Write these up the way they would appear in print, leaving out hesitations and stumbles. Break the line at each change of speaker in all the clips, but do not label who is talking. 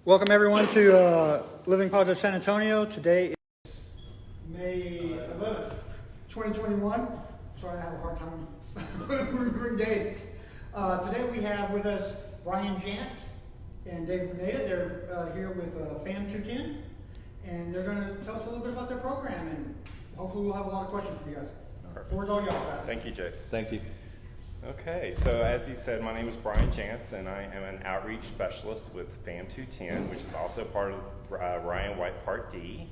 Welcome everyone to Living Project San Antonio. Today is May 11th, 2021. Sorry, I have a hard time remembering dates. Today we have with us Brian Jantz and Daniel Pineada. They're here with FAM210, and they're going to tell us a little bit about their program, and hopefully we'll have a lot of questions for you guys. Floor's all y'all, guys.
Thank you, Jace.
Thank you.
Okay, so as he said, my name is Brian Jantz, and I am an outreach specialist with FAM210, which is also part of Ryan White Part D.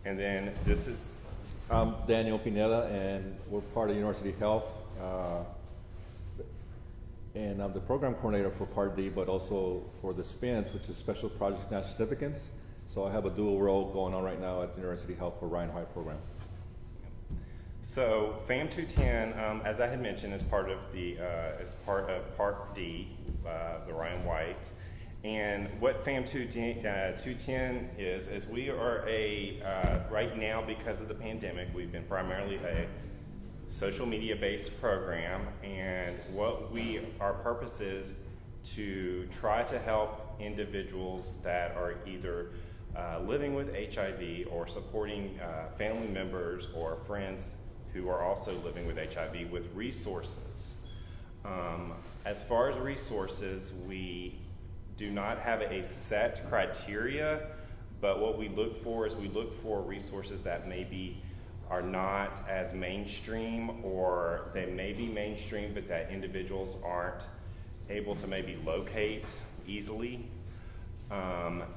And then this is...
I'm Daniel Pineada, and we're part of University Health. And I'm the program coordinator for Part D, but also for the SPINs, which is Special Projects National Significance. So I have a dual role going on right now at University Health for Ryan White program.
So FAM210, as I had mentioned, is part of Part D, the Ryan White. And what FAM210 is we are right now, because of the pandemic, we've been primarily a social media based program, and our purpose is to try to help individuals that are either living with HIV or supporting family members or friends who are also living with HIV with resources. As far as resources, we do not have a set criteria, but what we look for is resources that maybe are not as mainstream, or they may be mainstream but that individuals aren't able to maybe locate easily.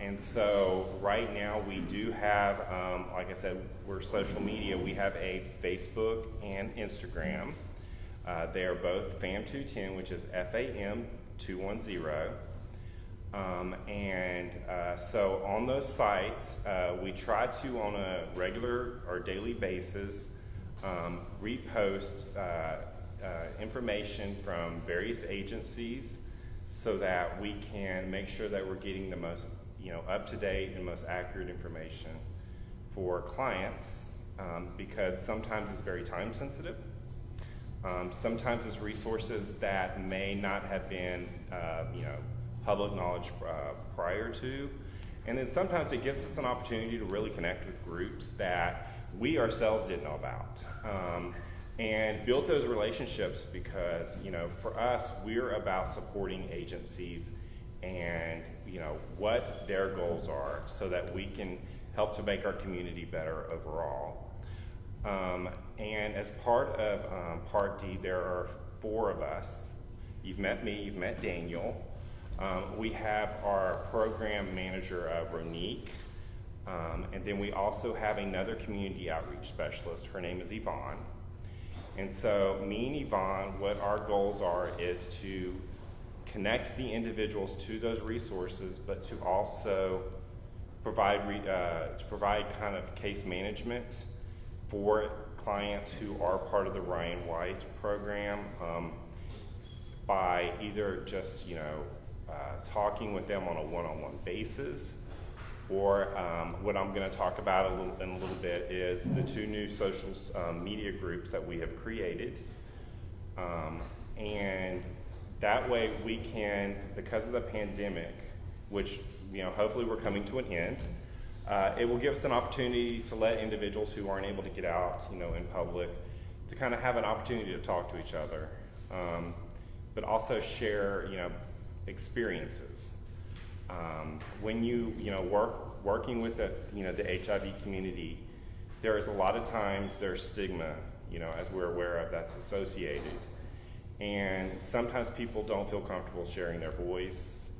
And so right now we do have, like I said, we're social media. We have a Facebook and Instagram. They are both FAM210, which is FAM210. So on those sites, we try to, on a regular or daily basis, repost information from various agencies, so that we can make sure that we're getting the most, up-to-date and most accurate information for clients, because sometimes it's very time sensitive. Sometimes it's resources that may not have been, public knowledge prior to. And then sometimes it gives us an opportunity to really connect with groups that we ourselves didn't know about. And build those relationships, because for us, we're about supporting agencies and what their goals are, so that we can help to make our community better overall. And as part of Part D, there are 4 of us. You've met me, you've met Daniel. We have our program manager, Ronique, and then we also have another community outreach specialist. Her name is Yvonne. And so me and Yvonne, what our goals are is to connect the individuals to those resources, but to also provide kind of case management for clients who are part of the Ryan White program, by either just talking with them on a one-on-one basis, or what I'm going to talk about in a little bit is the 2 new social media groups that we have created. And that way we can, because of the pandemic, which hopefully we're coming to an end, it will give us an opportunity to let individuals who aren't able to get out in public to kind of have an opportunity to talk to each other, but also share experiences. When working with the HIV community, there is a lot of times there's stigma, as we're aware of, that's associated. And sometimes people don't feel comfortable sharing their voice.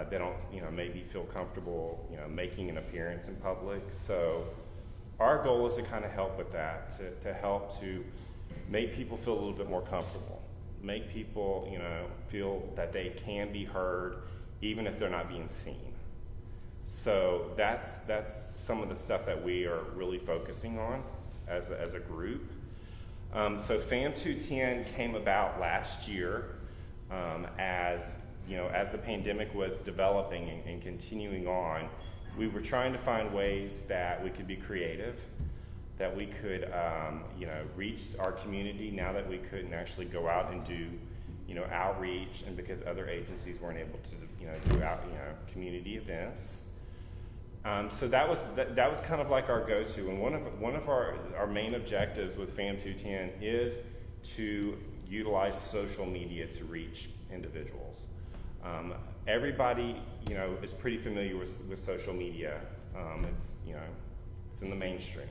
They don't, maybe feel comfortable, making an appearance in public. So our goal is to kind of help with that, to help to make people feel a little bit more comfortable, make people, feel that they can be heard, even if they're not being seen. So that's some of the stuff that we are really focusing on as a group. So FAM210 came about last year, as the pandemic was developing and continuing on. We were trying to find ways that we could be creative, that we could reach our community now that we couldn't actually go out and do outreach, and because other agencies weren't able to, do out, community events. So that was kind of like our go-to, and one of our main objectives with FAM 210 is to utilize social media to reach individuals. Everybody, is pretty familiar with social media. It's in the mainstream.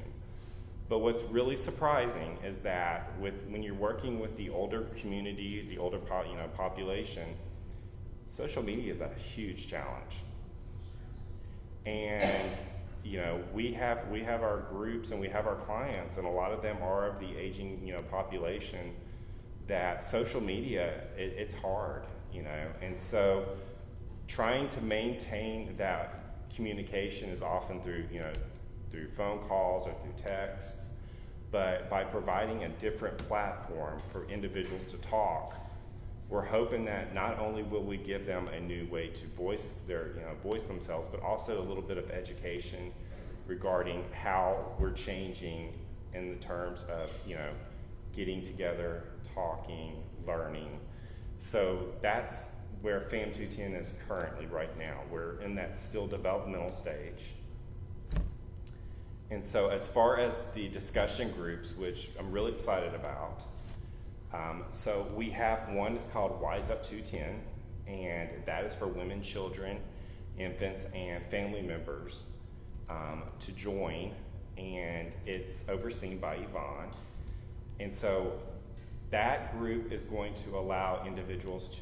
But what's really surprising is that when you're working with the older community, the older population, social media is a huge challenge. And we have our groups and we have our clients, and a lot of them are of the aging population. That social media, it's hard, and so trying to maintain that communication is often through phone calls or through texts, but by providing a different platform for individuals to talk, we're hoping that not only will we give them a new way to voice themselves, but also a little bit of education regarding how we're changing in the terms of, getting together, talking, learning. So that's where FAM 210 is currently right now. We're in that still developmental stage. And so as far as the discussion groups, which I'm really excited about, so we have one that's called Wise Up 210, and that is for women, children, infants, and family members to join, and it's overseen by Yvonne. And so that group is going to allow individuals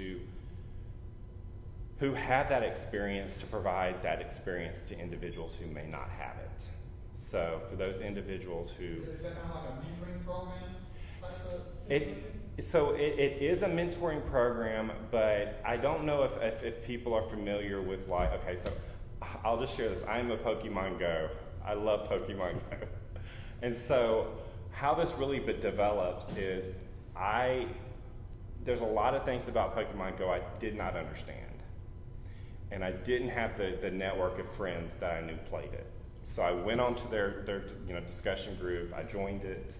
who have that experience to provide that experience to individuals who may not have it. So for those individuals who...
Is that kind of like a mentoring program?
It is a mentoring program, but I don't know if people are familiar with so I'll just share this. I'm a Pokemon Go. I love Pokemon Go. And so how this really developed is there's a lot of things about Pokemon Go I did not understand. And I didn't have the network of friends that I knew played it. So I went on to their discussion group, I joined it,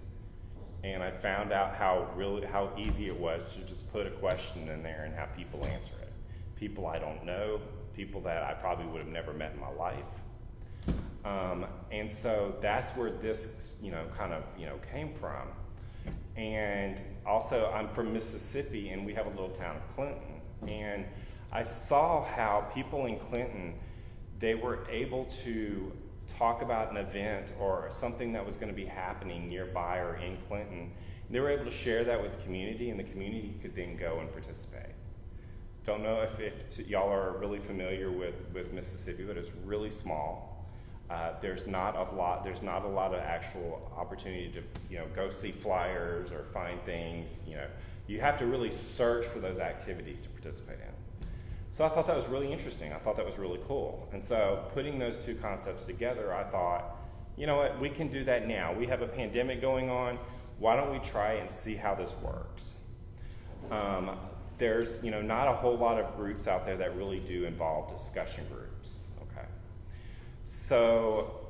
and I found out how easy it was to just put a question in there and have people answer it. People I don't know, people that I probably would have never met in my life. And so that's where this came from. And also I'm from Mississippi, and we have a little town of Clinton. And I saw how people in Clinton, they were able to talk about an event or something that was going to be happening nearby or in Clinton. They were able to share that with the community, and the community could then go and participate. Don't know if y'all are really familiar with Mississippi, but it's really small. There's not a lot of actual opportunity to go see flyers or find things. You have to really search for those activities to participate in. So I thought that was really interesting. I thought that was really cool. And so putting those two concepts together, I thought, you know what, we can do that now. We have a pandemic going on. Why don't we try and see how this works? There's not a whole lot of groups out there that really do involve discussion groups. Okay. So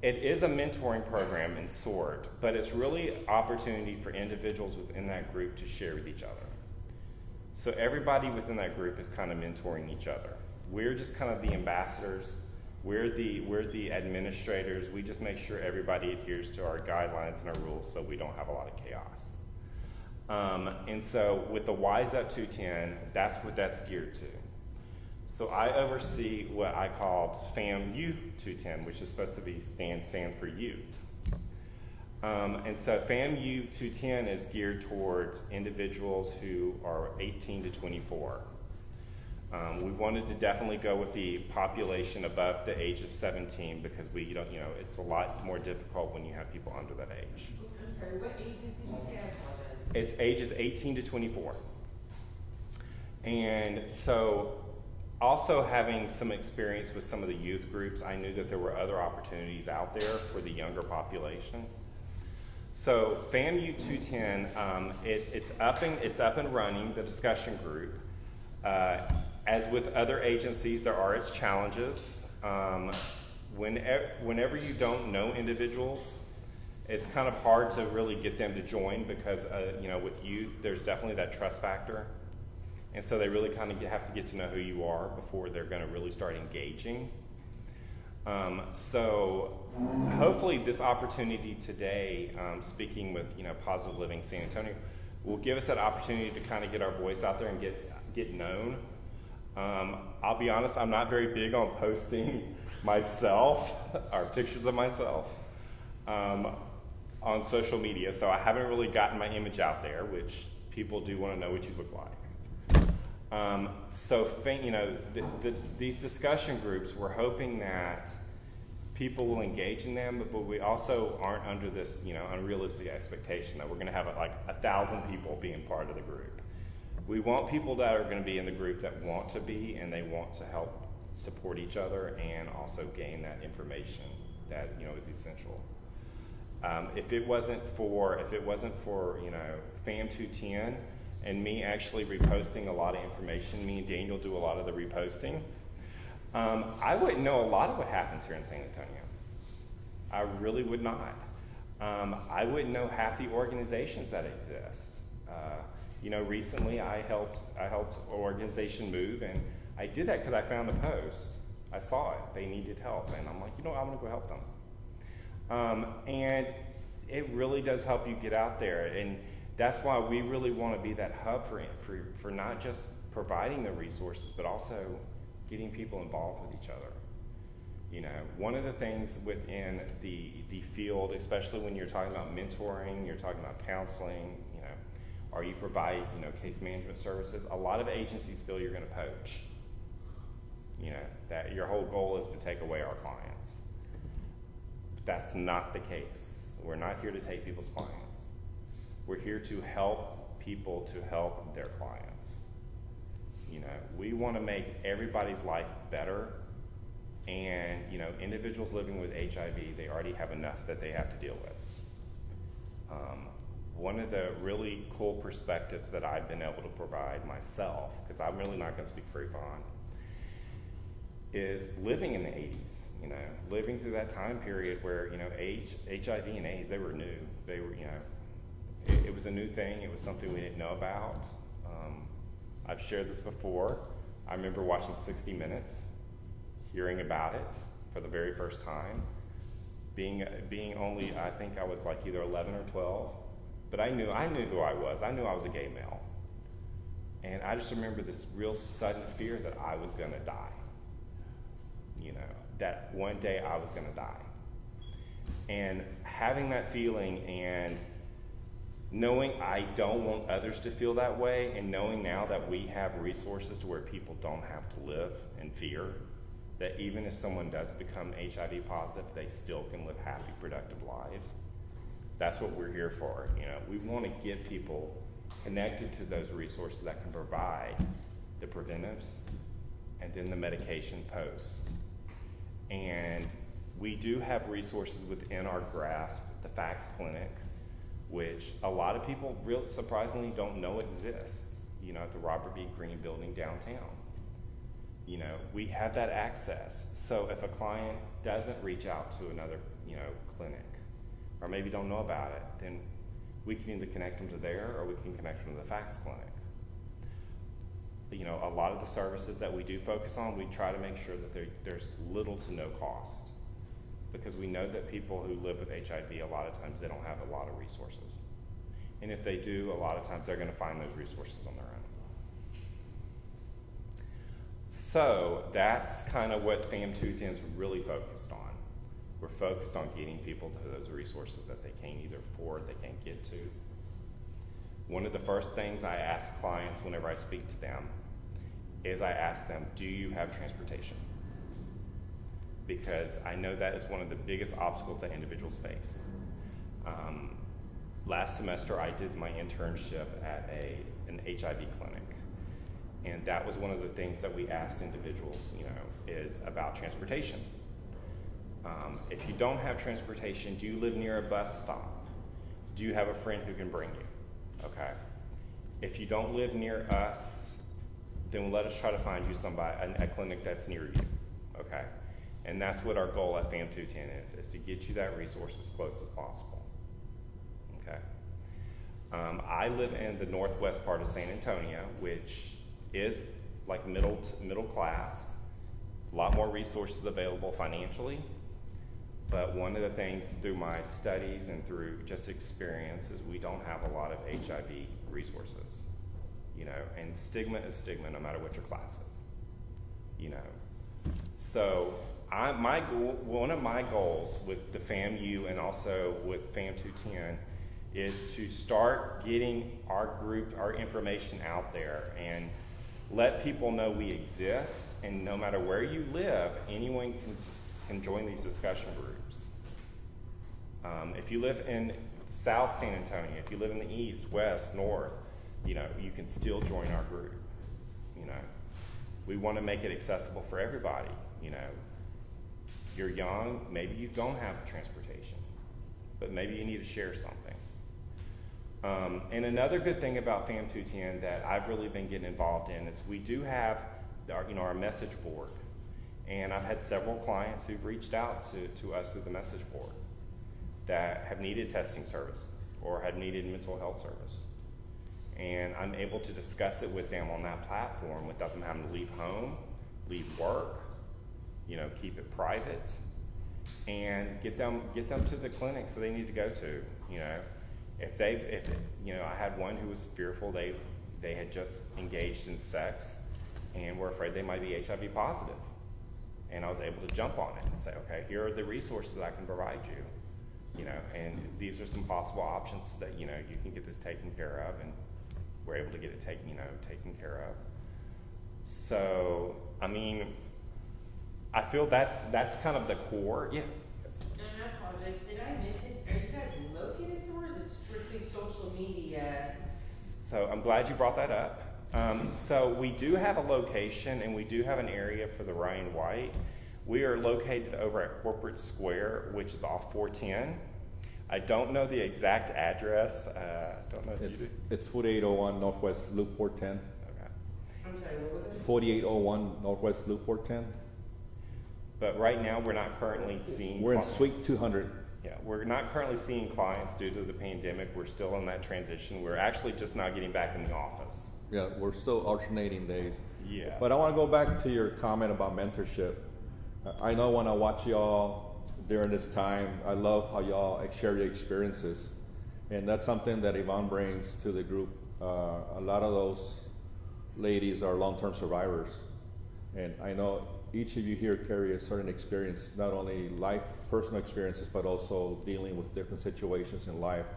it is a mentoring program in sort, but it's really an opportunity for individuals within that group to share with each other. So everybody within that group is kind of mentoring each other. We're just kind of the ambassadors. We're the administrators. We just make sure everybody adheres to our guidelines and our rules so we don't have a lot of chaos. And so with the Wise Up 210, that's what that's geared to. So I oversee what I call FAMU 210, which is supposed to be stands for youth. And so FAMU 210 is geared towards individuals who are 18 to 24. We wanted to definitely go with the population above the age of 17 because it's a lot more difficult when you have people under that age.
I'm sorry, what ages did you say? I apologize.
It's ages 18 to 24. And so also having some experience with some of the youth groups, I knew that there were other opportunities out there for the younger population. So FAMU 210, it's up and running, the discussion group. As with other agencies, there are its challenges. Whenever you don't know individuals, it's kind of hard to really get them to join because with youth, there's definitely that trust factor. And so they really kind of have to get to know who you are before they're going to really start engaging. So hopefully this opportunity today, speaking with Positive Living San Antonio, will give us that opportunity to kind of get our voice out there and get known. I'll be honest, I'm not very big on posting myself or pictures of myself on social media, so I haven't really gotten my image out there, which people do want to know what you look like. These discussion groups, we're hoping that people will engage in them, but we also aren't under this, unrealistic expectation that we're going to have like 1,000 people being part of the group. We want people that are going to be in the group that want to be, and they want to help support each other and also gain that information that is essential. If it wasn't for FAM 210 and me actually reposting a lot of information, me and Daniel do a lot of the reposting, I wouldn't know a lot of what happens here in San Antonio. I really would not. I wouldn't know half the organizations that exist. Recently I helped an organization move, and I did that because I found a post. I saw it. They needed help, and I'm like, I'm going to go help them. And it really does help you get out there, and that's why we really want to be that hub for not just providing the resources, but also getting people involved with each other. One of the things within the field, especially when you're talking about mentoring, you're talking about counseling, or you provide, case management services, a lot of agencies feel you're going to poach. That your whole goal is to take away our clients. But that's not the case. We're not here to take people's clients. We're here to help people to help their clients. We want to make everybody's life better, and individuals living with HIV, they already have enough that they have to deal with. One of the really cool perspectives that I've been able to provide myself, because I'm really not going to speak for Yvonne, is living in the 80s, living through that time period where, HIV and AIDS, they were new. They were, it was a new thing. It was something we didn't know about. I've shared this before. I remember watching 60 Minutes, hearing about it for the very first time, being only, I think I was like either 11 or 12, but I knew who I was. I knew I was a gay male. And I just remember this real sudden fear that I was going to die. That one day I was going to die. And having that feeling and knowing I don't want others to feel that way, and knowing now that we have resources to where people don't have to live in fear, that even if someone does become HIV positive, they still can live happy, productive lives. That's what we're here for. We want to get people connected to those resources that can provide the preventives and then the medication post. And we do have resources within our grasp, the Fax Clinic, which a lot of people really surprisingly don't know exists, at the Robert B. Greene building downtown. We have that access. So if a client doesn't reach out to another, clinic, or maybe don't know about it, then we can either connect them to there, or we can connect them to the Fax Clinic. A lot of the services that we do focus on, we try to make sure that there's little to no cost, because we know that people who live with HIV, a lot of times they don't have a lot of resources. And if they do, a lot of times they're going to find those resources on their own. So that's kind of what FAM 210 is really focused on. We're focused on getting people to those resources that they can't either afford, they can't get to. One of the first things I ask clients whenever I speak to them is I ask them, do you have transportation? Because I know that is one of the biggest obstacles that individuals face. Last semester I did my internship at an HIV clinic, and that was one of the things that we asked individuals, is about transportation. If you don't have transportation, do you live near a bus stop? Do you have a friend who can bring you? Okay. If you don't live near us, then let us try to find you a clinic that's near you. Okay. And that's what our goal at FAM 210 is to get you that resource as close as possible. Okay. I live in the northwest part of San Antonio, which is like middle class, a lot more resources available financially. But one of the things through my studies and through just experience is we don't have a lot of HIV resources, you know, and stigma is stigma no matter what your class is, you know. So one of my goals with the FAMU and also with FAM 210 is to start getting our information out there and let people know we exist, and no matter where you live, anyone can join these discussion groups. If you live in South San Antonio, if you live in the East, West, North, you know, you can still join our group. You know, we want to make it accessible for everybody. You know, you're young, maybe you don't have transportation, but maybe you need to share something. And another good thing about FAM 210 that I've really been getting involved in is we do have our message board. And I've had several clients who've reached out to us through the message board that have needed testing service or have needed mental health service. And I'm able to discuss it with them on that platform without them having to leave home, leave work, you know, keep it private, and get them to the clinics that they need to go to, you know. If you know, I had one who was fearful, they had just engaged in sex and were afraid they might be HIV positive. And I was able to jump on it and say, okay, here are the resources I can provide you, you know, and these are some possible options that, you know, you can get this taken care of, and we're able to get it taken care of. So, I mean, I feel that's kind of the core. Yeah.
And I apologize, did I miss it? Are you guys located somewhere, or is it strictly social media?
So I'm glad you brought that up. So we do have a location, and we do have an area for the Ryan White. We are located over at Corporate Square, which is off 410. I don't know the exact address. Don't know if you do.
It's 4801 Northwest Loop 410.
Okay.
I'm sorry, what was it?
4801 Northwest Loop 410.
But right now, we're not currently seeing.
We're in Suite 200.
Yeah, we're not currently seeing clients due to the pandemic. We're still in that transition. We're actually just not getting back in the office.
Yeah, we're still alternating days.
Yeah.
But I want to go back to your comment about mentorship. I know when I watch y'all during this time, I love how y'all share your experiences. And that's something that Yvonne brings to the group. A lot of those ladies are long-term survivors. And I know each of you here carry a certain experience, not only life, personal experiences, but also dealing with different situations in life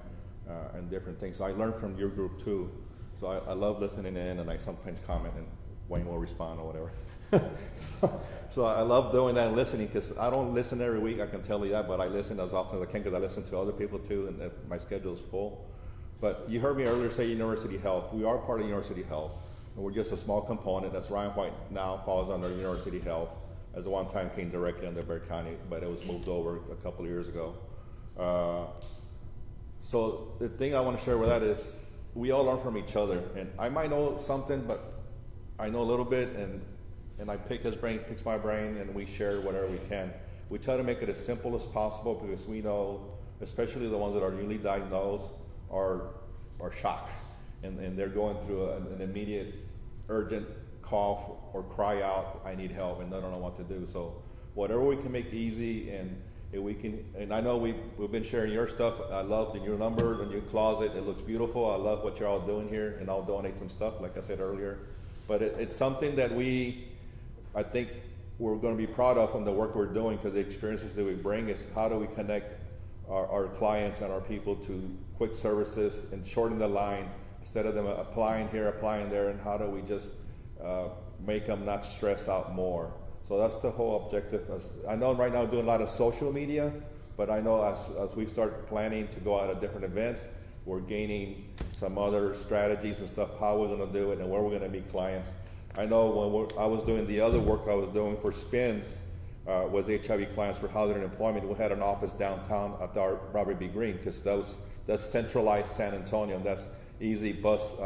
and different things. So I learned from your group too. So I love listening in, and I sometimes comment, and Wayne will respond or whatever. so I love doing that and listening, because I don't listen every week, I can tell you that, but I listen as often as I can, because I listen to other people too, and if my schedule is full. But you heard me earlier say University Health. We are part of University Health, and we're just a small component. That's Ryan White now falls under University Health, as one time came directly under Bexar County, but it was moved over a couple of years ago. So the thing I want to share with that is, we all learn from each other, and I might know something, but I know a little bit, and I pick his brain, picks my brain, and we share whatever we can. We try to make it as simple as possible, because we know, especially the ones that are newly diagnosed, are shocked, and they're going through an immediate, urgent cough or cry out, I need help, and they don't know what to do. So whatever we can make easy, and if we can, and I know we've been sharing your stuff. I love your number and your closet. It looks beautiful. I love what you're all doing here, and I'll donate some stuff, like I said earlier. But it's something that I think we're going to be proud of on the work we're doing, because the experiences that we bring is how do we connect our clients and our people to quick services and shorten the line, instead of them applying here, applying there, and how do we just make them not stress out more. So that's the whole objective. I know right now we're doing a lot of social media, but I know as we start planning to go out at different events, we're gaining some other strategies and stuff, how we're going to do it and where we're going to meet clients. I know when I was doing the other work I was doing for SPINS, was HIV clients for housing and employment. We had an office downtown at our Robert B. Greene, because that's centralized San Antonio, and that's easy bus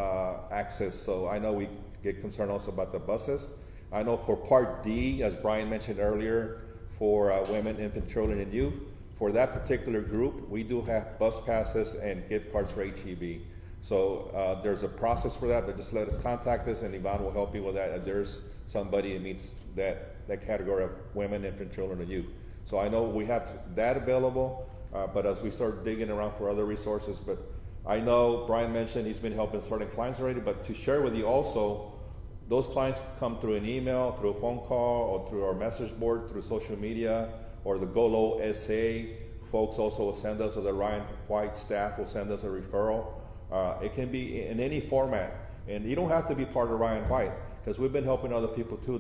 access. So I know we get concerned also about the buses. I know for Part D, as Brian mentioned earlier, for women, infant, children, and youth, for that particular group, we do have bus passes and gift cards for HEB. So there's a process for that, but just let us contact us, and Yvonne will help you with that. If there's somebody that meets that category of women, infant, children, and youth. So I know we have that available, but as we start digging around for other resources, but I know Brian mentioned he's been helping certain clients already, but to share with you also, those clients come through an email, through a phone call, or through our message board, through social media, or the GOLO SA folks also will send us, or the Ryan White staff will send us a referral. It can be in any format, and you don't have to be part of Ryan White, because we've been helping other people too,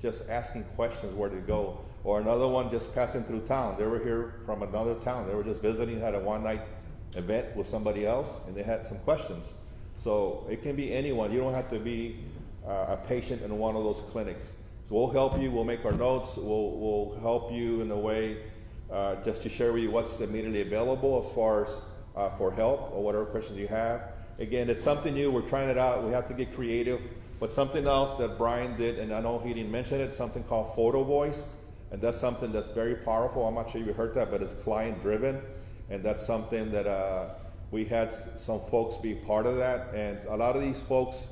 just asking questions where to go. Or another one just passing through town. They were here from another town. They were just visiting, had a one-night event with somebody else, and they had some questions. So it can be anyone. You don't have to be a patient in one of those clinics. So we'll help you. We'll make our notes. We'll help you in a way just to share with you what's immediately available as far as for help or whatever questions you have. Again, it's something new. We're trying it out. We have to get creative. But something else that Brian did, and I know he didn't mention it, something called Photo Voice. And that's something that's very powerful. I'm not sure you heard that, but it's client driven. And that's something that we had some folks be part of that. And a lot of these folks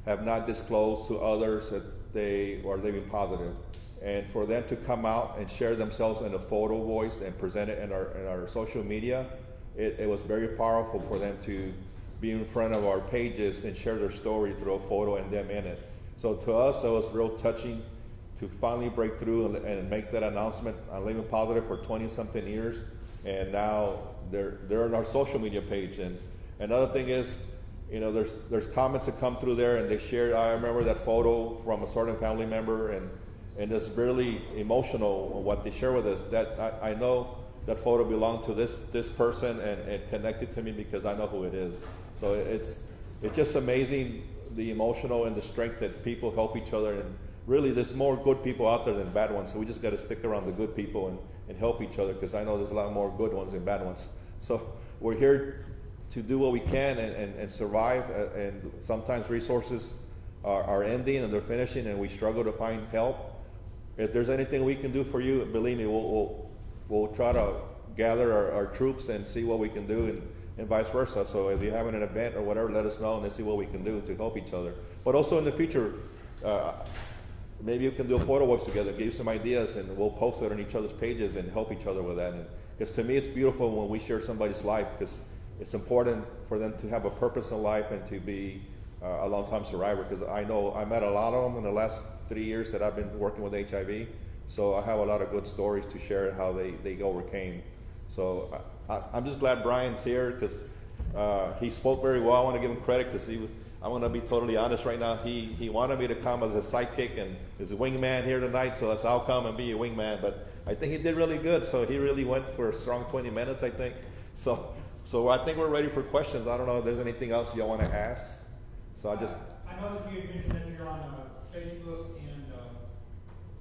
have not disclosed to others that they are living positive. And for them to come out and share themselves in a photo voice and present it in our social media, it was very powerful for them to be in front of our pages and share their story through a photo and them in it. So to us, it was real touching to finally break through and make that announcement. I'm living positive for 20-something years, and now they're on our social media page. And another thing is, there's comments that come through there, and they share. I remember that photo from a certain family member, and it's really emotional what they share with us. That I know that photo belonged to this person and connected to me because I know who it is. So it's just amazing, the emotional and the strength that people help each other. And really, there's more good people out there than bad ones. So we just got to stick around the good people and help each other, because I know there's a lot more good ones than bad ones. So we're here to do what we can and survive. And sometimes resources are ending and they're finishing, and we struggle to find help. If there's anything we can do for you, believe me, we'll try to gather our troops and see what we can do, and vice versa. So if you're having an event or whatever, let us know, and let's see what we can do to help each other. But also in the future, maybe you can do a photo walks together, give you some ideas, and we'll post it on each other's pages and help each other with that. Because to me, it's beautiful when we share somebody's life, because it's important for them to have a purpose in life and to be a long-time survivor. Because I know I met a lot of them in the last 3 years that I've been working with HIV. So I have a lot of good stories to share how they overcame. So I'm just glad Brian's here, because he spoke very well. I want to give him credit, because I'm going to be totally honest right now. He wanted me to come as a sidekick and as a wingman here tonight, so I'll come and be a wingman. But I think he did really good, so he really went for a strong 20 minutes, I think. So I think we're ready for questions. I don't know if there's anything else y'all want to ask. So
I know that you had mentioned that you're on Facebook and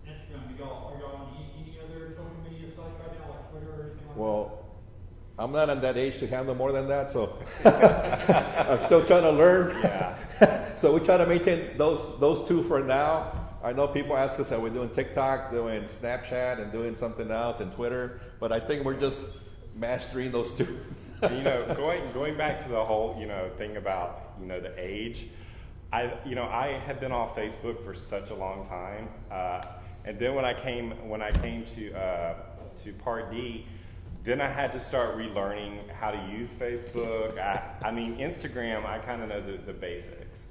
Instagram. Are y'all on any other social media sites right now, like Twitter or anything like that?
Well, I'm not in that age to handle more than that, so I'm still trying to learn.
Yeah.
So we try to maintain those two for now. I know people ask us that we're doing TikTok, doing Snapchat, and doing something else, and Twitter, but I think we're just mastering those two.
Going back to the whole, thing about, the age, I had been off Facebook for such a long time. And then when I came to Part D, then I had to start relearning how to use Facebook. Instagram, I kind of know the basics.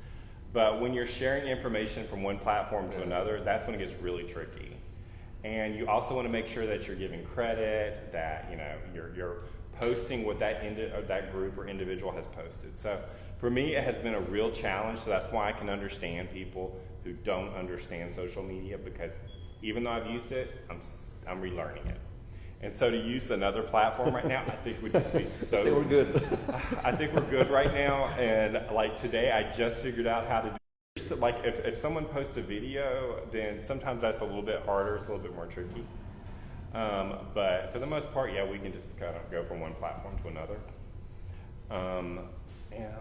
But when you're sharing information from one platform to another, that's when it gets really tricky. And you also want to make sure that you're giving credit, that you're posting what that group or individual has posted. So for me, it has been a real challenge. So that's why I can understand people who don't understand social media, because even though I've used it, I'm relearning it. And so to use another platform right now, I think would just be so.
I think we're good.
I think we're good right now. And like today, I just figured out how to do. Like if someone posts a video, then sometimes that's a little bit harder. It's a little bit more tricky. But for the most part, yeah, we can just kind of go from one platform to another. And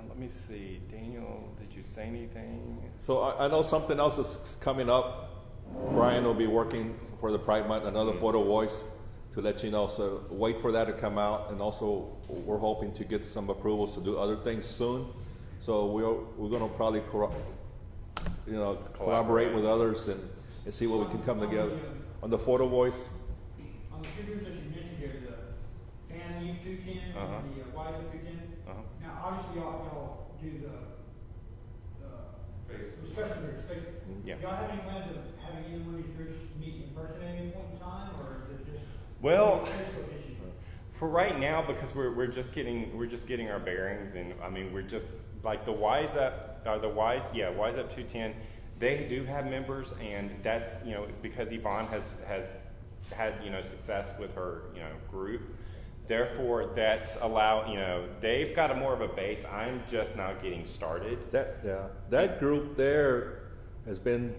let me see, Daniel, did you say anything?
So I know something else is coming up. Brian will be working for the Pride Month, another photo voice to let you know. So wait for that to come out, and also we're hoping to get some approvals to do other things soon. So we're going to probably collaborate with others and see what we can come together on the photo voice.
On the two groups that you mentioned here, the FAMU 210
Uh-huh.
and the WISA 210.
Uh-huh.
Now, obviously, y'all do the discussion groups.
Yeah.
Y'all have any plans of having either one of these groups meet in person at any point in time, or is it just
Well,
Facebook issues?
for right now, because we're just getting our bearings, and I mean we're just like the Wise Up 210. They do have members, and that's because Yvonne has had success with her group. Therefore, that's they've got a more of a base. I'm just now getting started.
That group there has been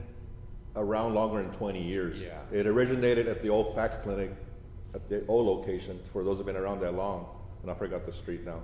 around longer than 20 years.
Yeah.
It originated at the old fax clinic at the old location, for those who've been around that long, and I forgot the street now.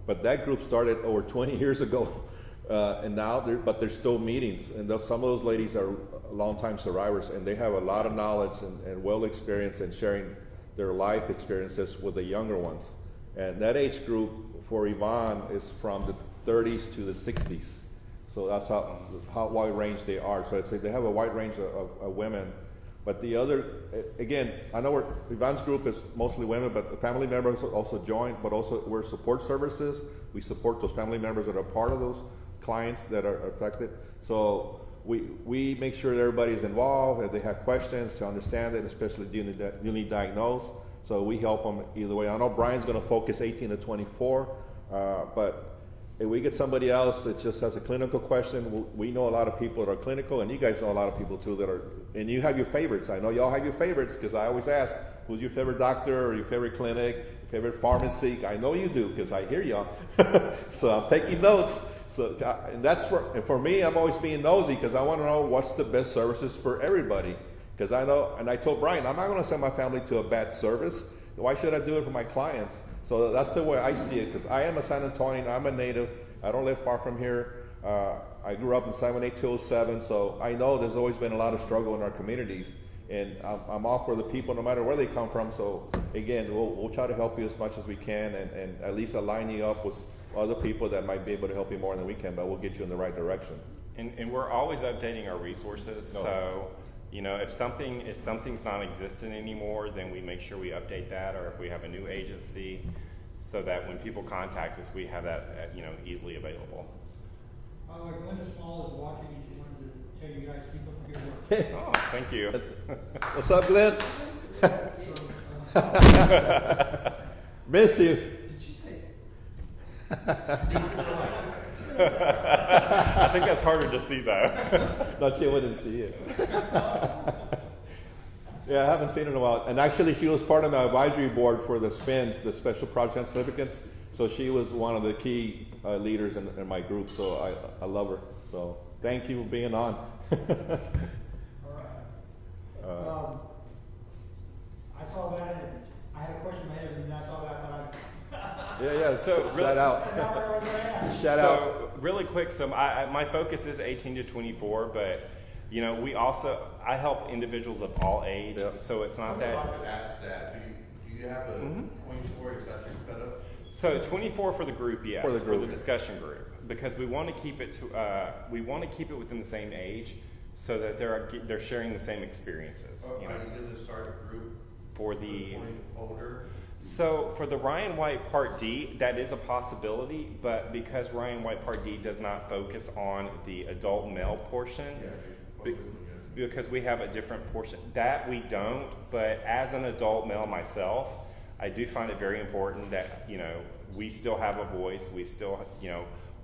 But that group started over 20 years ago, and now there's still meetings, and some of those ladies are longtime survivors, and they have a lot of knowledge and well experience in sharing their life experiences with the younger ones. And that age group for Yvonne is from the 30s to the 60s. So that's how wide range they are. So they have a wide range of women. But the other, again, I know Yvonne's group is mostly women, but the family members also join, but also we're support services. We support those family members that are part of those clients that are affected. So we make sure that everybody's involved, that they have questions to understand it, especially newly diagnosed. So we help them either way. I know Brian's going to focus 18 to 24, but if we get somebody else that just has a clinical question, we know a lot of people that are clinical, and you guys know a lot of people too that are, and you have your favorites. I know y'all have your favorites, because I always ask, who's your favorite doctor or your favorite clinic, your favorite pharmacy? I know you do, because I hear y'all. So I'm taking notes. So, and that's for me, I'm always being nosy, because I want to know what's the best services for everybody. Because I know, and I told Brian, I'm not going to send my family to a bad service. Why should I do it for my clients? So that's the way I see it, because I am a San Antonian, I'm a native, I don't live far from here. I grew up in 78207, so I know there's always been a lot of struggle in our communities, and I'm all for the people no matter where they come from. So again, we'll try to help you as much as we can, and at least align you up with other people that might be able to help you more than we can, but we'll get you in the right direction.
And we're always updating our resources. No. So if something's not existent anymore, then we make sure we update that, or if we have a new agency, so that when people contact us, we have that easily available.
Like Linda Small is watching, and she wanted to tell you guys keep up the good work.
Oh, thank you.
What's up, Glenn? Miss you.
Did you say?
I think that's harder to see, though.
No, she wouldn't see it. Yeah, I haven't seen her in a while. And actually, she was part of my advisory board for the SPINs, the Special Project Significance. So she was one of the key leaders in my group. So I love her. So thank you for being on.
All right. I saw that, and I had a question in my head, and I saw that, and I
Yeah. So
really,
shout out.
and now where was I at?
Shout out.
So really quick, my focus is 18 to 24, but I help individuals of all age.
Yep.
So it's not that.
I could ask that. Do you have a 24 exactly cut up?
So 24 for the group, yes,
For the
discussion group, because we want to keep it within the same age, so that they're sharing the same experiences.
Are you going to start a group
For the
older?
So for the Ryan White Part D, that is a possibility, but because Ryan White Part D does not focus on the adult male portion, because we have a different portion, that we don't, but as an adult male myself, I do find it very important that, we still have a voice, we still,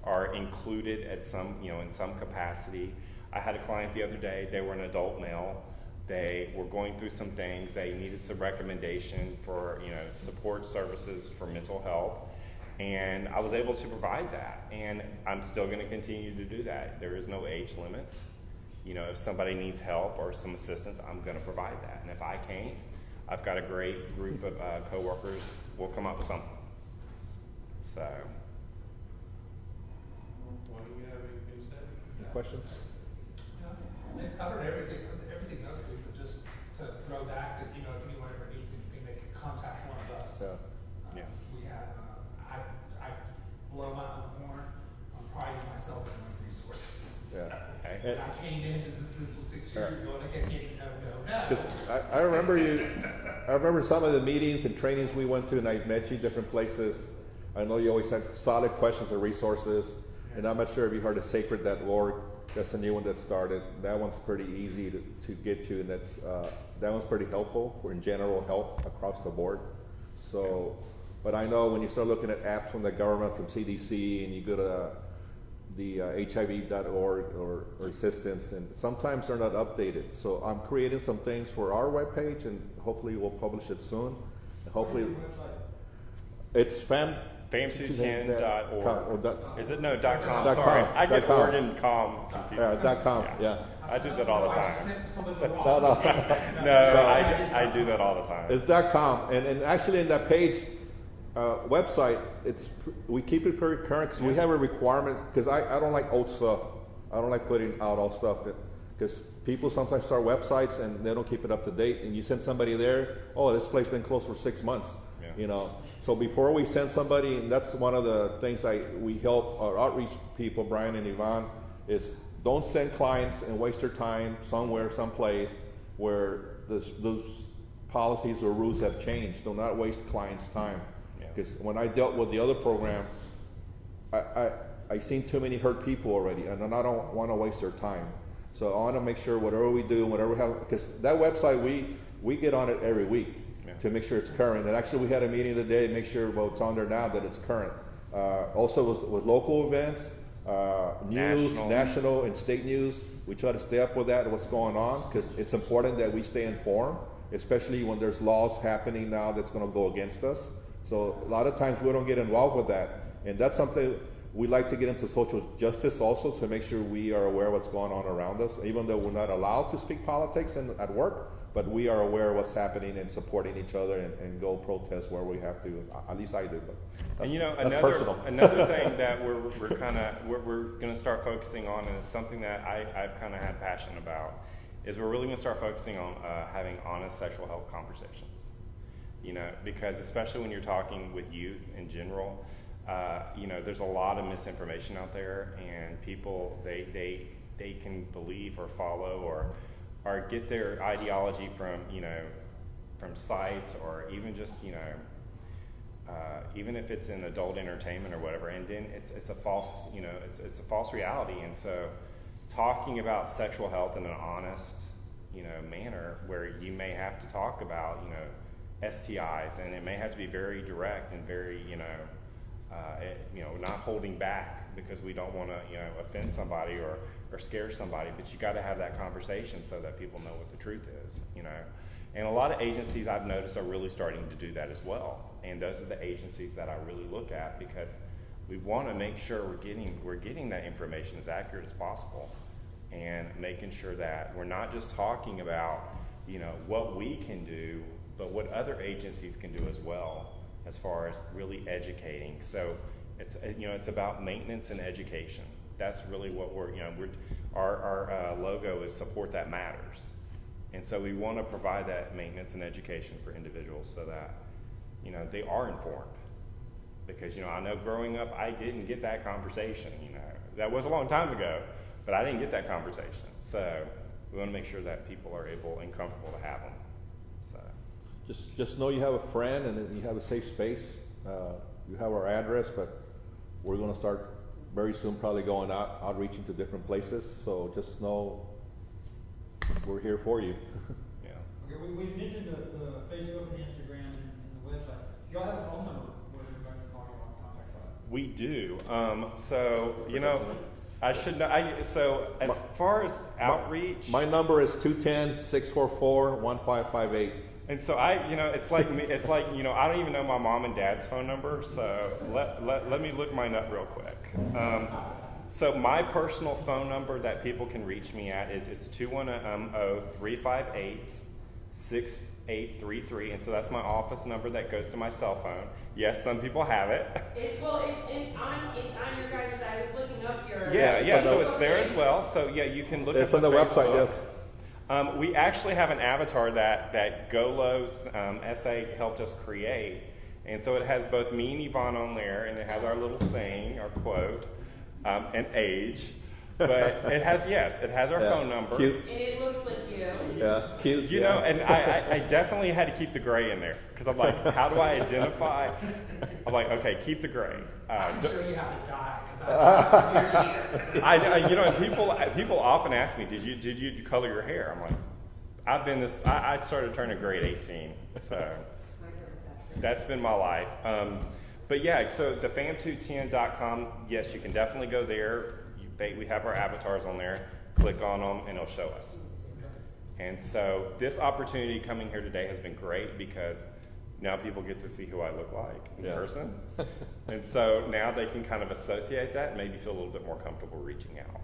are included at some, in some capacity. I had a client the other day, they were an adult male. They were going through some things. They needed some recommendation for, support services for mental health. And I was able to provide that. And I'm still going to continue to do that. There is no age limit. If somebody needs help or some assistance, I'm going to provide that. And if I can't, I've got a great group of coworkers. We'll come up with something. So.
Why do you have anything to say?
Any questions?
They've covered everything else, but just to throw back that, if anyone ever
years ago, and I kept getting no.
Because I remember some of the meetings and trainings we went to, and I met you different places. I know you always had solid questions or resources, and I'm not sure if you heard of sacred.org. That's a new one that started. That one's pretty easy to get to, and that one's pretty helpful for in general health across the board. So, but I know when you start looking at apps from the government, from CDC, and you go to the HIV.org or assistance, and sometimes they're not updated. So I'm creating some things for our webpage, and hopefully we'll publish it soon. And hopefully, it's
fam210.org. Is it? No, .com.
.com.
Sorry. I get
.com.
org and com confused.
.com, yeah.
I do that all the time.
No,
I do that all the time.
It's .com, and actually in that page, website, we keep it pretty current because we have a requirement, because I don't like old stuff. I don't like putting out old stuff, because people sometimes start websites and they don't keep it up to date, and you send somebody there, oh, this place been closed for 6 months. You know, so before we send somebody, and that's one of the things we help our outreach people, Brian and Yvonne, is don't send clients and waste their time somewhere, someplace where those policies or rules have changed. Do not waste clients' time. Because when I dealt with the other program, I seen too many hurt people already, and I don't want to waste their time. So I want to make sure whatever we do, whatever we have, because that website, we get on it every week to make sure it's current. And actually, we had a meeting today to make sure what's on there now that it's current. Also with local events, news, national and state news, we try to stay up with that and what's going on, because it's important that we stay informed, especially when there's laws happening now that's going to go against us. So a lot of times we don't get involved with that, and that's something we like to get into social justice also, to make sure we are aware of what's going on around us, even though we're not allowed to speak politics at work, but we are aware of what's happening and supporting each other and go protest where we have to. At least I do. But that's,
and
that's personal.
Another thing that we're going to start focusing on, and it's something that I've kind of had passion about, is we're really going to start focusing on having honest sexual health conversations. Because especially when you're talking with youth in general, there's a lot of misinformation out there, and people they can believe or follow or get their ideology from sites, or even just even if it's in adult entertainment or whatever, and then it's a false it's a false reality. And so talking about sexual health in an honest manner, where you may have to talk about STIs, and it may have to be very direct and very not holding back, because we don't want to offend somebody or scare somebody, but you got to have that conversation so that people know what the truth is. And a lot of agencies I've noticed are really starting to do that as well, and those are the agencies that I really look at, because we want to make sure we're getting that information as accurate as possible, and making sure that we're not just talking about what we can do, but what other agencies can do as well, as far as really educating. So it's about maintenance and education. That's really what our logo is, support that matters. And so we want to provide that maintenance and education for individuals, so that they are informed. Because I know growing up, I didn't get that conversation. That was a long time ago, but I didn't get that conversation. So we want to make sure that people are able and comfortable to have them.
Just know you have a friend, and you have a safe space. You have our address, but we're going to start very soon, probably going outreaching to different places. So just know we're here for you.
Yeah. Okay, we mentioned the Facebook and the Instagram and the website. Do y'all have a phone number where everybody can call you on contact us?
We do. I should know. So as far as outreach,
my number is 210-644-1558.
And so it's like me. It's like I don't even know my mom and dad's phone number. So let me look mine up real quick. So my personal phone number that people can reach me at is 210-358-6833, and so that's my office number that goes to my cell phone. Yes, some people have it.
It's on your guys'. I was looking up your.
Yeah. So it's there as well. So yeah, you can look.
It's on the website. Yes.
We actually have an avatar that Golo's SA helped us create. And so it has both me and Yvonne on there, and it has our little saying, our quote, and age. But it has our phone number.
Cute.
And it looks like know?
Yeah, it's cute.
You know, and I definitely had to keep the gray in there because I'm like, how do I identify? I'm like, okay, keep the gray.
I can show you how to die, because
I you know, and people often ask me, did you color your hair? I'm like, I started turning gray at 18, so that's been my life. But yeah, so the fam210.com, yes, you can definitely go there. We have our avatars on there. Click on them, and it'll show us. And so this opportunity coming here today has been great because now people get to see who I look like in person. And so now they can kind of associate that and maybe feel a little bit more comfortable reaching out.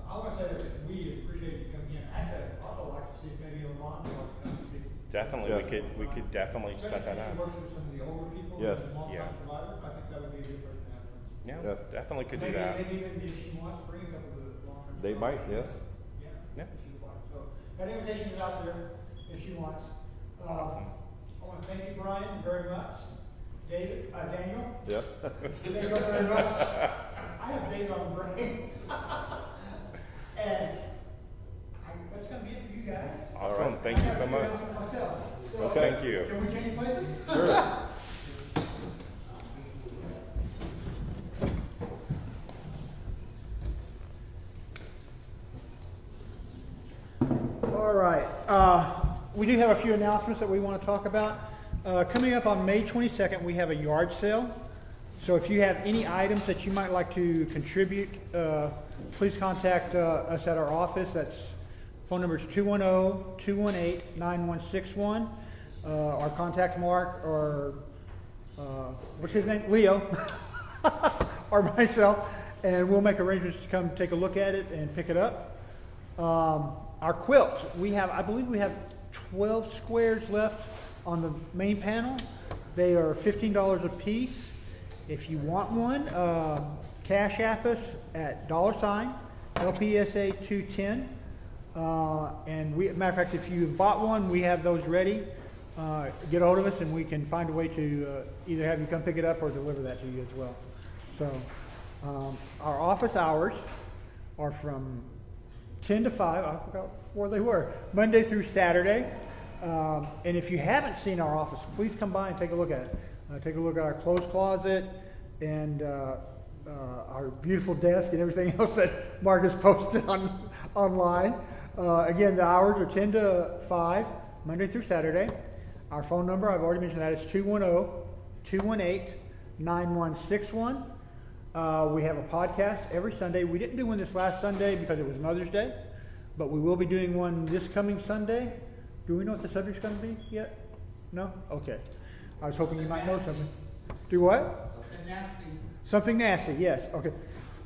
I want to say that we appreciate you coming in. Actually, I'd also like to see if maybe Yolanda would like to come and speak.
Definitely,
Yes.
we could definitely set that
Especially
up.
if she works with some of the older people
Yes.
and long-time
Yeah.
survivors. I think that would be a good person to have.
Yeah,
Yes.
definitely could do
Maybe-
that.
Maybe even if she wants, bring a couple of the long-term.
They might,
survivors.
yes.
Yeah.
Yeah.
if she would like. So that invitation is out there if she wants.
Awesome.
I want to thank you, Brian, very much. Daniel,
Yes.
thank you very much. I have David on the brain. And that's going to be it for you guys.
Awesome. Thank
I
you
have
so
to
much.
announce it myself. So,
Okay.
Thank you.
Can we change places?
Sure.
All right. We do have a few announcements that we want to talk about. Coming up on May 22nd, we have a yard sale. So if you have any items that you might like to contribute, please contact us at our office. That's phone number is 210-218-9161. Our contact Mark or what's his name? Leo or myself, and we'll make arrangements to come take a look at it and pick it up. Our quilts, I believe we have 12 squares left on the main panel. They are $15 a piece. If you want one, Cash App us at $ LPSA05112021. And matter of fact, if you've bought one, we have those ready. Get a hold of us and we can find a way to either have you come pick it up or deliver that to you as well. So our office hours are from 10 to 5, I forgot where they were, Monday through Saturday. And if you haven't seen our office, please come by and take a look at it. Take a look at our clothes closet and our beautiful desk and everything else that Mark has posted online. Again, the hours are 10 to 5, Monday through Saturday. Our phone number, I've already mentioned that, is 210-218-9161. We have a podcast every Sunday. We didn't do one this last Sunday because it was Mother's Day, but we will be doing one this coming Sunday. Do we know what the subject's going to be yet? No? Okay. I was hoping you might know something. Do what?
Something nasty.
Something nasty, yes. Okay.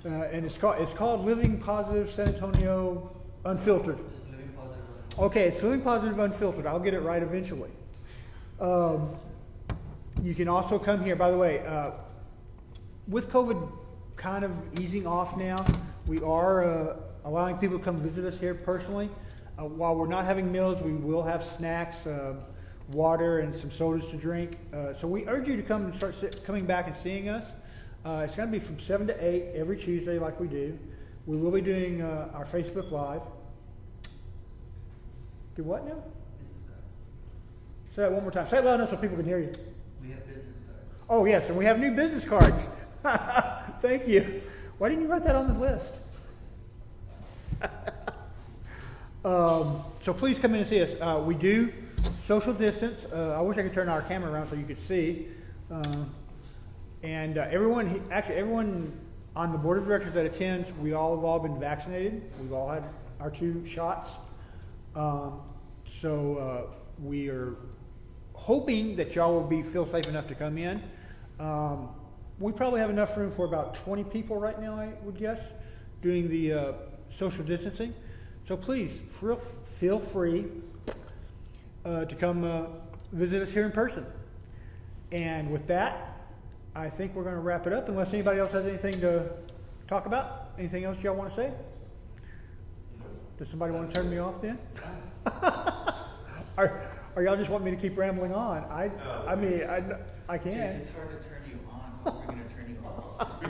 And it's called Living Positive San Antonio Unfiltered.
Just living positive.
Okay, it's Living Positive Unfiltered. I'll get it right eventually. You can also come here. By the way, with COVID kind of easing off now, we are allowing people to come visit us here personally. While we're not having meals, we will have snacks, water, and some sodas to drink. So we urge you to come and start coming back and seeing us. It's going to be from 7 to 8 every Tuesday like we do. We will be doing our Facebook Live. Do what now?
Business cards.
Say that one more time. Say it loud enough so people can hear you.
We have business cards.
Oh, yes, and we have new business cards. Thank you. Why didn't you write that on the list? So please come in and see us. We do social distance. I wish I could turn our camera around so you could see. And everyone on the board of directors that attends, we all have all been vaccinated. We've all had our 2 shots. So we are hoping that y'all will feel safe enough to come in. We probably have enough room for about 20 people right now, I would guess, doing the social distancing. So please feel free to come visit us here in person. And with that, I think we're going to wrap it up unless anybody else has anything to talk about. Anything else y'all want to say? Does somebody want to turn me off then? Or y'all just want me to keep rambling on? I mean, I can.
Jason, it's hard to turn you on. We're going to turn you off.